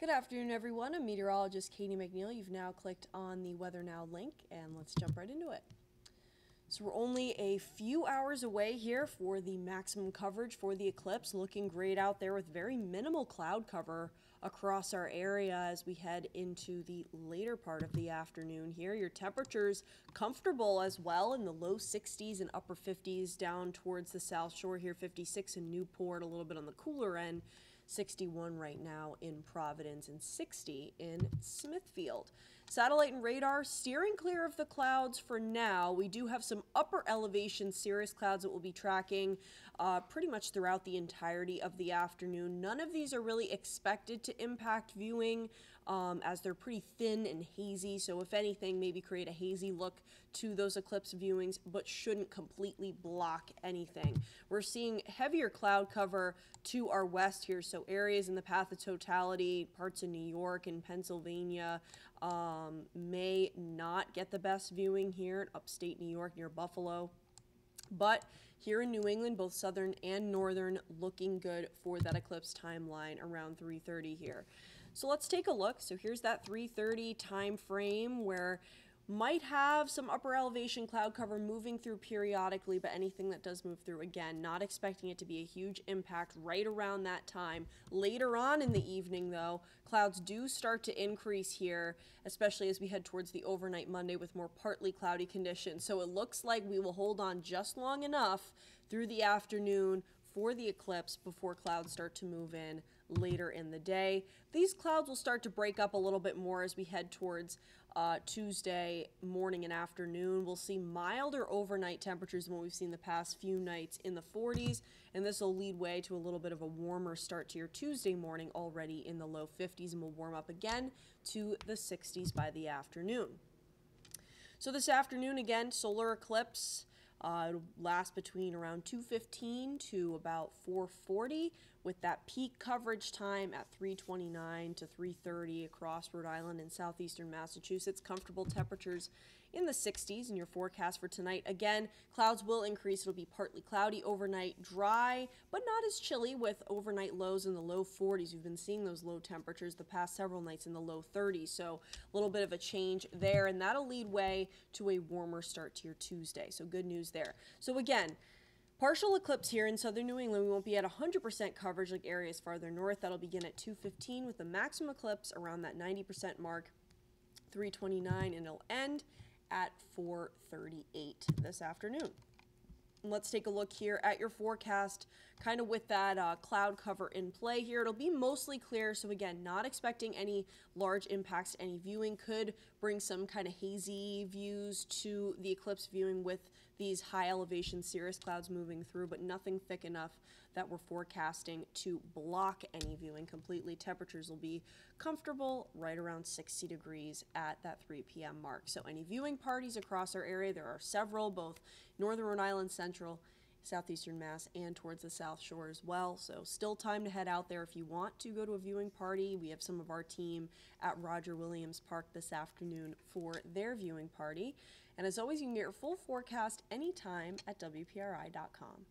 Good afternoon, everyone. I'm meteorologist Catie McNeil. You've now clicked on the Weather Now link, and let's jump right into it. So we're only a few hours away here for the maximum coverage for the eclipse. Looking great out there with very minimal cloud cover across our area as we head into the later part of the afternoon here. Your temperatures comfortable as well in the low 60s and upper 50s down towards the South Shore here, 56 in Newport, a little bit on the cooler end. 61 right now in Providence and 60 in Smithfield. Satellite and radar steering clear of the clouds for now. We do have some upper elevation cirrus clouds that we'll be tracking pretty much throughout the entirety of the afternoon. None of these are really expected to impact viewing as they're pretty thin and hazy. So if anything, maybe create a hazy look to those eclipse viewings, but shouldn't completely block anything. We're seeing heavier cloud cover to our west here. So areas in the path of totality, parts of New York and Pennsylvania may not get the best viewing here in upstate New York near Buffalo. But here in New England, both southern and northern, looking good for that eclipse timeline around 3:30 here. So let's take a look. So here's that 3:30 time frame where might have some upper elevation cloud cover moving through periodically, but anything that does move through, again, not expecting it to be a huge impact right around that time. Later on in the evening, though, clouds do start to increase here, especially as we head towards the overnight Monday with more partly cloudy conditions. So it looks like we will hold on just long enough through the afternoon for the eclipse before clouds start to move in later in the day. These clouds will start to break up a little bit more as we head towards Tuesday morning and afternoon. We'll see milder overnight temperatures than what we've seen the past few nights in the 40s, and this will lead way to a little bit of a warmer start to your Tuesday morning already in the low 50s, and we'll warm up again to the 60s by the afternoon. So this afternoon, again, solar eclipse. It'll last between around 2:15 to about 4:40 with that peak coverage time at 3:29 to 3:30 across Rhode Island and southeastern Massachusetts. Comfortable temperatures in the 60s in your forecast for tonight. Again, clouds will increase. It'll be partly cloudy overnight, dry, but not as chilly with overnight lows in the low 40s. We've been seeing those low temperatures the past several nights in the low 30s, so a little bit of a change there, and that'll lead way to a warmer start to your Tuesday. So good news there. So again, partial eclipse here in southern New England. We won't be at 100% coverage like areas farther north. That'll begin at 2:15 with the maximum eclipse around that 90% mark, 3:29, and it'll end at 4:38 this afternoon. Let's take a look here at your forecast, kind of with that cloud cover in play here. It'll be mostly clear, so again, not expecting any large impacts to any viewing. Could bring some kind of hazy views to the eclipse viewing with these high elevation cirrus clouds moving through, but nothing thick enough that we're forecasting to block any viewing completely. Temperatures will be comfortable right around 60 degrees at that 3 p.m. mark. So any viewing parties across our area, there are several, both northern Rhode Island, central, southeastern Mass, and towards the South Shore as well. So still time to head out there if you want to go to a viewing party. We have some of our team at Roger Williams Park this afternoon for their viewing party. And as always, you can get your full forecast anytime at WPRI.com.